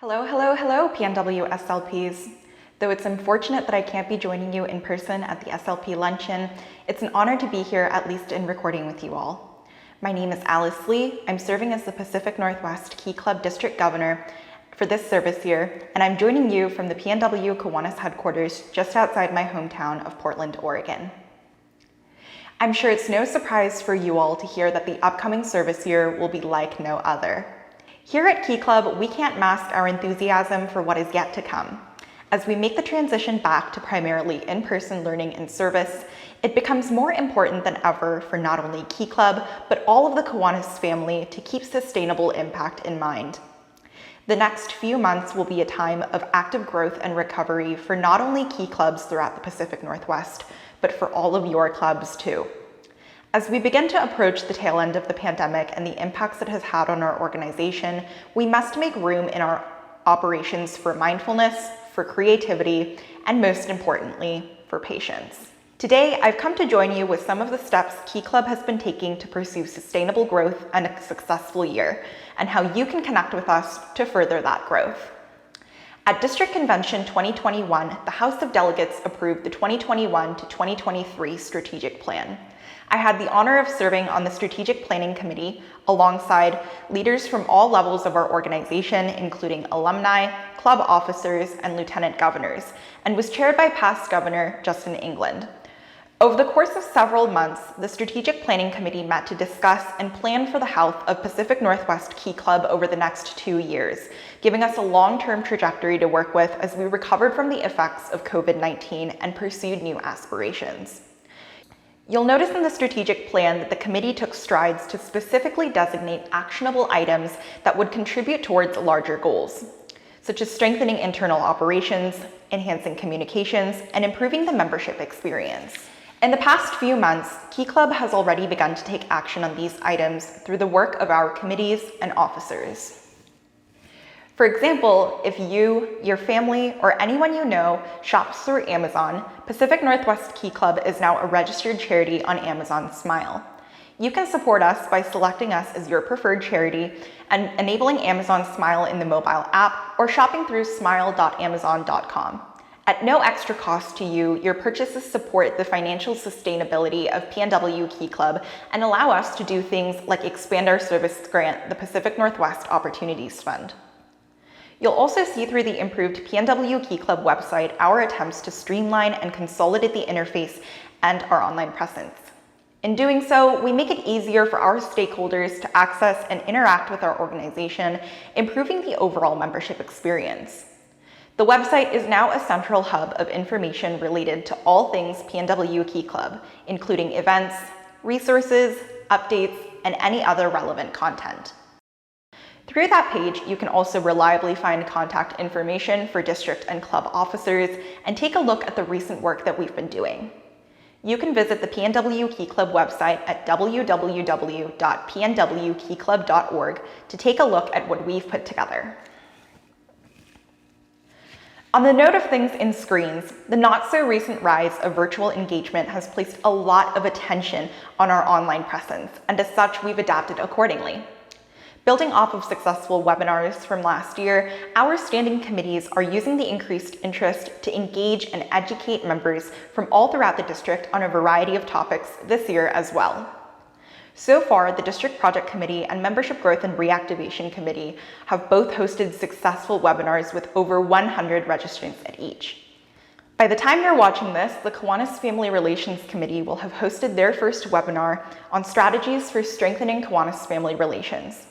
Hello, hello, hello, PNW SLPs. Though it's unfortunate that I can't be joining you in person at the SLP luncheon, it's an honor to be here, at least in recording with you all. My name is Alice Lee. I'm serving as the Pacific Northwest Key Club District Governor for this service year, and I'm joining you from the PNW Kiwanis headquarters just outside my hometown of Portland, Oregon. I'm sure it's no surprise for you all to hear that the upcoming service year will be like no other. Here at Key Club, we can't mask our enthusiasm for what is yet to come. As we make the transition back to primarily in-person learning and service, it becomes more important than ever for not only Key Club, but all of the Kiwanis family to keep sustainable impact in mind. The next few months will be a time of active growth and recovery for not only Key Clubs throughout the Pacific Northwest, but for all of your clubs too. As we begin to approach the tail end of the pandemic and the impacts it has had on our organization, we must make room in our operations for mindfulness, for creativity, and most importantly, for patience. Today, I've come to join you with some of the steps Key Club has been taking to pursue sustainable growth and a successful year, and how you can connect with us to further that growth. At District Convention 2021, the House of Delegates approved the 2021 to 2023 Strategic Plan. I had the honor of serving on the Strategic Planning Committee alongside leaders from all levels of our organization, including alumni, club officers, and lieutenant governors, and was chaired by past Governor Justin England. Over the course of several months, the Strategic Planning Committee met to discuss and plan for the health of Pacific Northwest Key Club over the next 2 years, giving us a long-term trajectory to work with as we recovered from the effects of COVID-19 and pursued new aspirations. You'll notice in the strategic plan that the committee took strides to specifically designate actionable items that would contribute towards larger goals, such as strengthening internal operations, enhancing communications, and improving the membership experience. In the past few months, Key Club has already begun to take action on these items through the work of our committees and officers. For example, if you, your family, or anyone you know shops through Amazon, Pacific Northwest Key Club is now a registered charity on Amazon Smile. You can support us by selecting us as your preferred charity and enabling Amazon Smile in the mobile app or shopping through smile.amazon.com. At no extra cost to you, your purchases support the financial sustainability of PNW Key Club and allow us to do things like expand our service grant, the Pacific Northwest Opportunities Fund. You'll also see through the improved PNW Key Club website our attempts to streamline and consolidate the interface and our online presence. In doing so, we make it easier for our stakeholders to access and interact with our organization, improving the overall membership experience. The website is now a central hub of information related to all things PNW Key Club, including events, resources, updates, and any other relevant content. Through that page, you can also reliably find contact information for district and club officers and take a look at the recent work that we've been doing. You can visit the PNW Key Club website at www.pnwkeyclub.org to take a look at what we've put together. On the note of things in screens, the not-so-recent rise of virtual engagement has placed a lot of attention on our online presence, and as such, we've adapted accordingly. Building off of successful webinars from last year, our standing committees are using the increased interest to engage and educate members from all throughout the district on a variety of topics this year as well. So far, the District Project Committee and Membership Growth and Reactivation Committee have both hosted successful webinars with over 100 registrants at each. By the time you're watching this, the Kiwanis Family Relations Committee will have hosted their first webinar on strategies for strengthening Kiwanis family relations.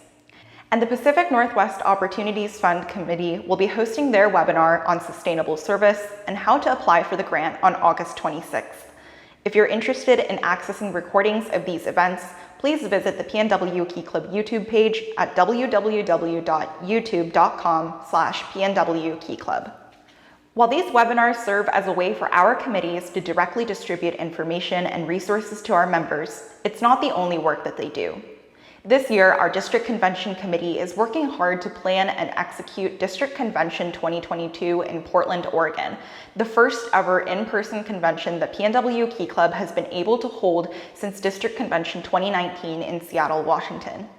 And the Pacific Northwest Opportunities Fund Committee will be hosting their webinar on sustainable service and how to apply for the grant on August 26th. If you're interested in accessing recordings of these events, please visit the PNW Key Club YouTube page at www.youtube.com/PNW Key Club. While these webinars serve as a way for our committees to directly distribute information and resources to our members, it's not the only work that they do. This year, our District Convention Committee is working hard to plan and execute District Convention 2022 in Portland, Oregon, the first ever in-person convention that PNW Key Club has been able to hold since District Convention 2019 in Seattle, Washington.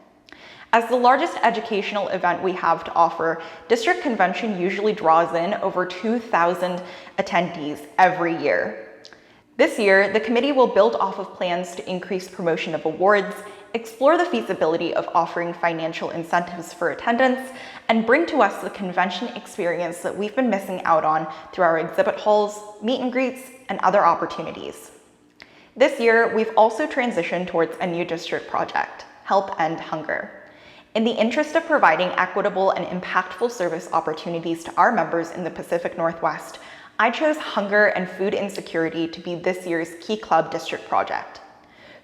As the largest educational event we have to offer, District Convention usually draws in over 2,000 attendees every year. This year, the committee will build off of plans to increase promotion of awards, explore the feasibility of offering financial incentives for attendance, and bring to us the convention experience that we've been missing out on through our exhibit halls, meet and greets, and other opportunities. This year, we've also transitioned towards a new district project, Help End Hunger. In the interest of providing equitable and impactful service opportunities to our members in the Pacific Northwest, I chose hunger and food insecurity to be this year's Key Club District project.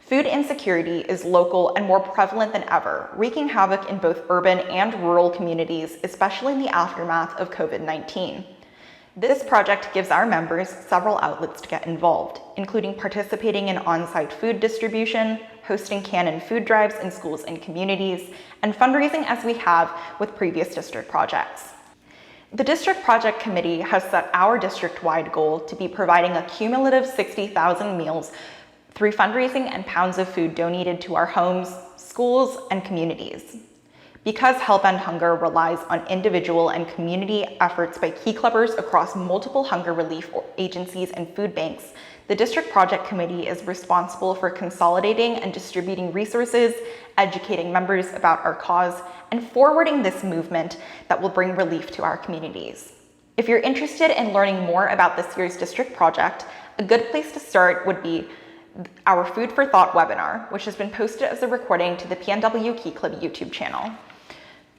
Food insecurity is local and more prevalent than ever, wreaking havoc in both urban and rural communities, especially in the aftermath of COVID-19. This project gives our members several outlets to get involved, including participating in on-site food distribution, hosting can-in food drives in schools and communities, and fundraising as we have with previous district projects. The District Project Committee has set our district-wide goal to be providing a cumulative 60,000 meals through fundraising and pounds of food donated to our homes, schools, and communities. Because Help End Hunger relies on individual and community efforts by Key Clubbers across multiple hunger relief agencies and food banks, the District Project Committee is responsible for consolidating and distributing resources, educating members about our cause, and forwarding this movement that will bring relief to our communities. If you're interested in learning more about this year's district project, a good place to start would be our Food for Thought webinar, which has been posted as a recording to the PNW Key Club YouTube channel.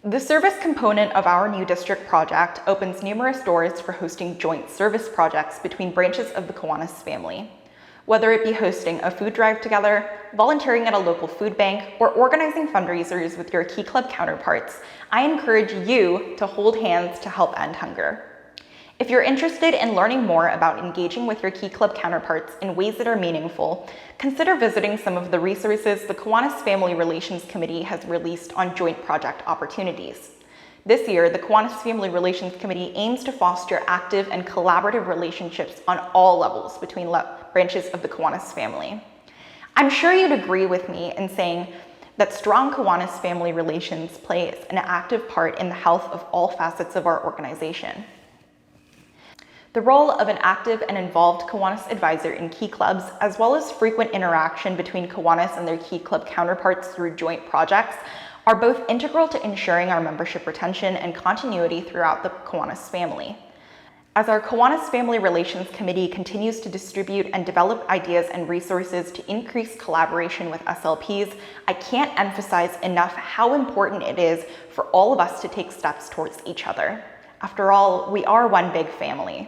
The service component of our new district project opens numerous doors for hosting joint service projects between branches of the Kiwanis family. Whether it be hosting a food drive together, volunteering at a local food bank, or organizing fundraisers with your Key Club counterparts, I encourage you to hold hands to help end hunger. If you're interested in learning more about engaging with your Key Club counterparts in ways that are meaningful, consider visiting some of the resources the Kiwanis Family Relations Committee has released on joint project opportunities. This year, the Kiwanis Family Relations Committee aims to foster active and collaborative relationships on all levels between branches of the Kiwanis family. I'm sure you'd agree with me in saying that strong Kiwanis family relations plays an active part in the health of all facets of our organization. The role of an active and involved Kiwanis advisor in Key Clubs, as well as frequent interaction between Kiwanis and their Key Club counterparts through joint projects, are both integral to ensuring our membership retention and continuity throughout the Kiwanis family. As our Kiwanis Family Relations Committee continues to distribute and develop ideas and resources to increase collaboration with SLPs, I can't emphasize enough how important it is for all of us to take steps towards each other. After all, we are one big family.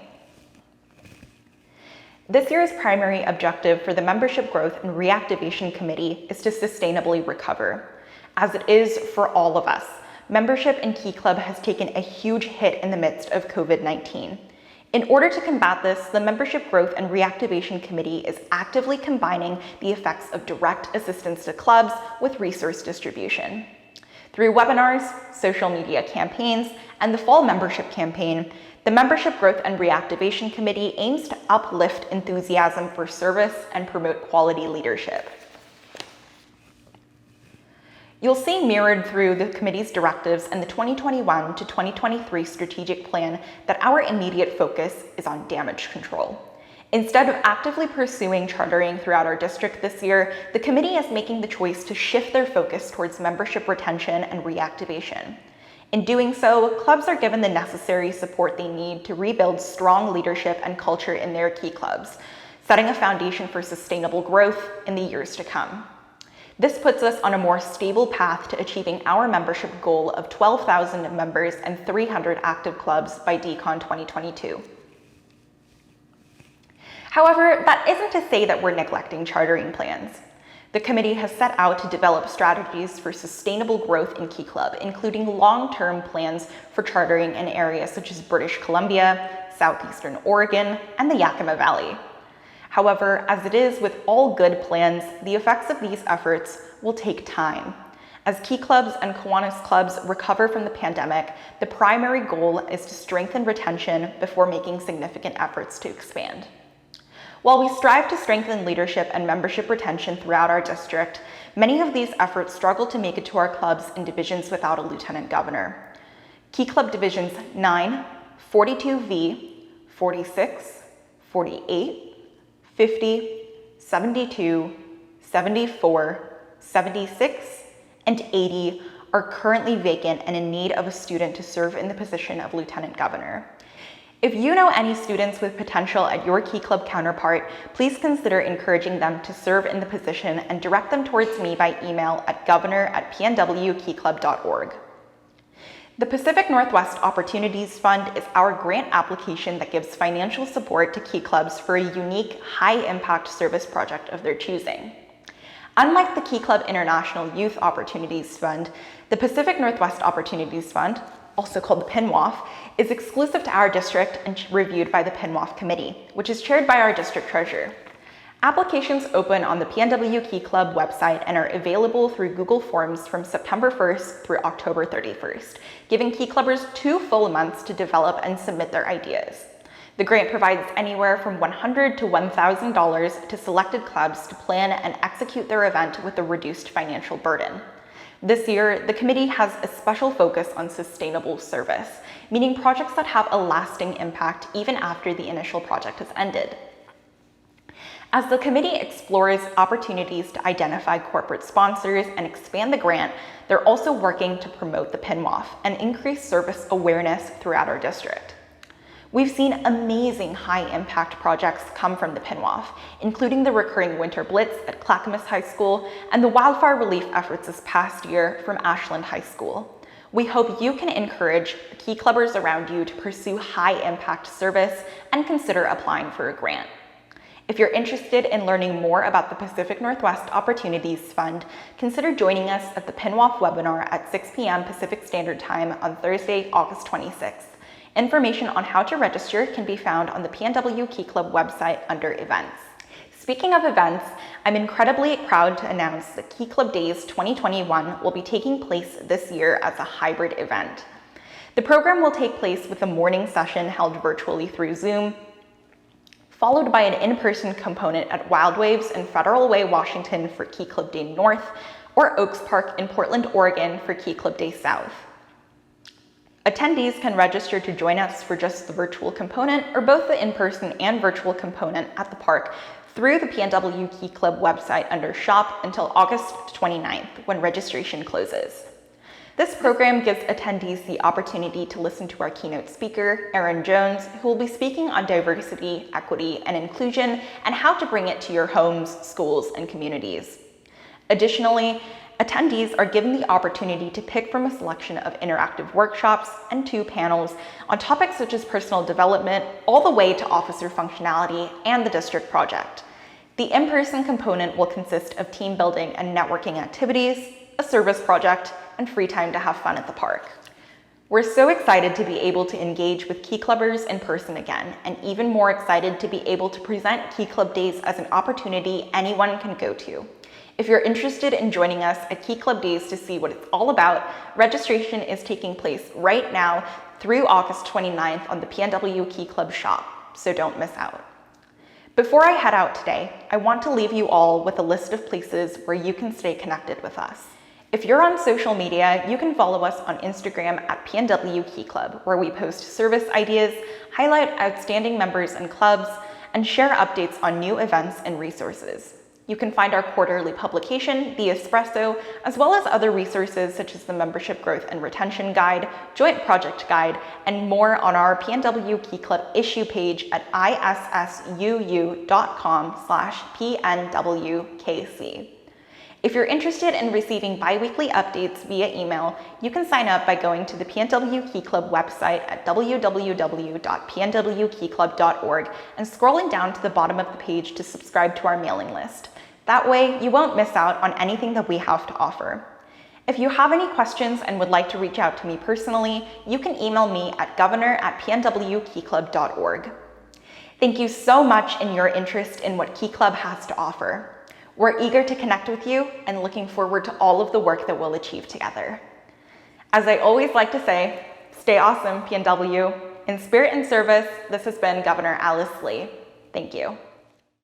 This year's primary objective for the Membership Growth and Reactivation Committee is to sustainably recover. As it is for all of us, membership in Key Club has taken a huge hit in the midst of COVID-19. In order to combat this, the Membership Growth and Reactivation Committee is actively combining the effects of direct assistance to clubs with resource distribution. Through webinars, social media campaigns, and the fall membership campaign, the Membership Growth and Reactivation Committee aims to uplift enthusiasm for service and promote quality leadership. You'll see mirrored through the committee's directives and the 2021 to 2023 strategic plan that our immediate focus is on damage control. Instead of actively pursuing chartering throughout our district this year, the committee is making the choice to shift their focus towards membership retention and reactivation. In doing so, clubs are given the necessary support they need to rebuild strong leadership and culture in their Key Clubs, setting a foundation for sustainable growth in the years to come. This puts us on a more stable path to achieving our membership goal of 12,000 members and 300 active clubs by DCON 2022. However, that isn't to say that we're neglecting chartering plans. The committee has set out to develop strategies for sustainable growth in Key Club, including long-term plans for chartering in areas such as British Columbia, Southeastern Oregon, and the Yakima Valley. However, as it is with all good plans, the effects of these efforts will take time. As Key Clubs and Kiwanis clubs recover from the pandemic, the primary goal is to strengthen retention before making significant efforts to expand. While we strive to strengthen leadership and membership retention throughout our district, Many of these efforts struggle to make it to our clubs in divisions without a lieutenant governor. Key Club Divisions 9, 42V, 46, 48, 50, 72, 74, 76, and 80 are currently vacant and in need of a student to serve in the position of lieutenant governor. If you know any students with potential at your Key Club counterpart, please consider encouraging them to serve in the position and direct them towards me by email at governor@pnwkeyclub.org. The Pacific Northwest Opportunities Fund is our grant application that gives financial support to Key Clubs for a unique, high-impact service project of their choosing. Unlike the Key Club International Youth Opportunities Fund, the Pacific Northwest Opportunities Fund, also called the PNWOF, is exclusive to our district and reviewed by the PNWOF Committee, which is chaired by our district treasurer. Applications open on the PNW Key Club website and are available through Google Forms from September 1st through October 31st, giving Key Clubbers 2 full months to develop and submit their ideas. The grant provides anywhere from $100 to $1,000 to selected clubs to plan and execute their event with a reduced financial burden. This year, the committee has a special focus on sustainable service, meaning projects that have a lasting impact even after the initial project has ended. As the committee explores opportunities to identify corporate sponsors and expand the grant, they're also working to promote the PNWOF and increase service awareness throughout our district. We've seen amazing high-impact projects come from the PNWOF, including the recurring Winter Blitz at Clackamas High School and the wildfire relief efforts this past year from Ashland High School. We hope you can encourage Key Clubbers around you to pursue high-impact service and consider applying for a grant. If you're interested in learning more about the Pacific Northwest Opportunities Fund, consider joining us at the PNWOF webinar at 6 p.m. Pacific Standard Time on Thursday, August 26th. Information on how to register can be found on the PNW Key Club website under Events. Speaking of events, I'm incredibly proud to announce that Key Club Days 2021 will be taking place this year as a hybrid event. The program will take place with a morning session held virtually through Zoom, followed by an in-person component at Wild Waves in Federal Way, Washington for Key Club Day North, or Oaks Park in Portland, Oregon for Key Club Day South. Attendees can register to join us for just the virtual component or both the in-person and virtual component at the park through the PNW Key Club website under Shop until August 29th, when registration closes. This program gives attendees the opportunity to listen to our keynote speaker, Erin Jones, who will be speaking on diversity, equity, and inclusion and how to bring it to your homes, schools, and communities. Additionally, attendees are given the opportunity to pick from a selection of interactive workshops and 2 panels on topics such as personal development, all the way to officer functionality and the district project. The in-person component will consist of team building and networking activities, a service project, and free time to have fun at the park. We're so excited to be able to engage with Key Clubbers in person again, and even more excited to be able to present Key Club Days as an opportunity anyone can go to. If you're interested in joining us at Key Club Days to see what it's all about, registration is taking place right now through August 29th on the PNW Key Club shop, so don't miss out. Before I head out today, I want to leave you all with a list of places where you can stay connected with us. If you're on social media, you can follow us on Instagram at PNW Key Club, where we post service ideas, highlight outstanding members and clubs, and share updates on new events and resources. You can find our quarterly publication, The Espresso, as well as other resources such as the Membership Growth and Retention Guide, Joint Project Guide, and more on our PNW Key Club issue page at issuu.com/PNWKC. If you're interested in receiving bi-weekly updates via email, you can sign up by going to the PNW Key Club website at www.pnwkeyclub.org and scrolling down to the bottom of the page to subscribe to our mailing list. That way, you won't miss out on anything that we have to offer. If you have any questions and would like to reach out to me personally, you can email me at governor@pnwkeyclub.org. Thank you so much in your interest in what Key Club has to offer. We're eager to connect with you and looking forward to all of the work that we'll achieve together. As I always like to say, stay awesome, PNW. In spirit and service, this has been Governor Alice Lee. Thank you.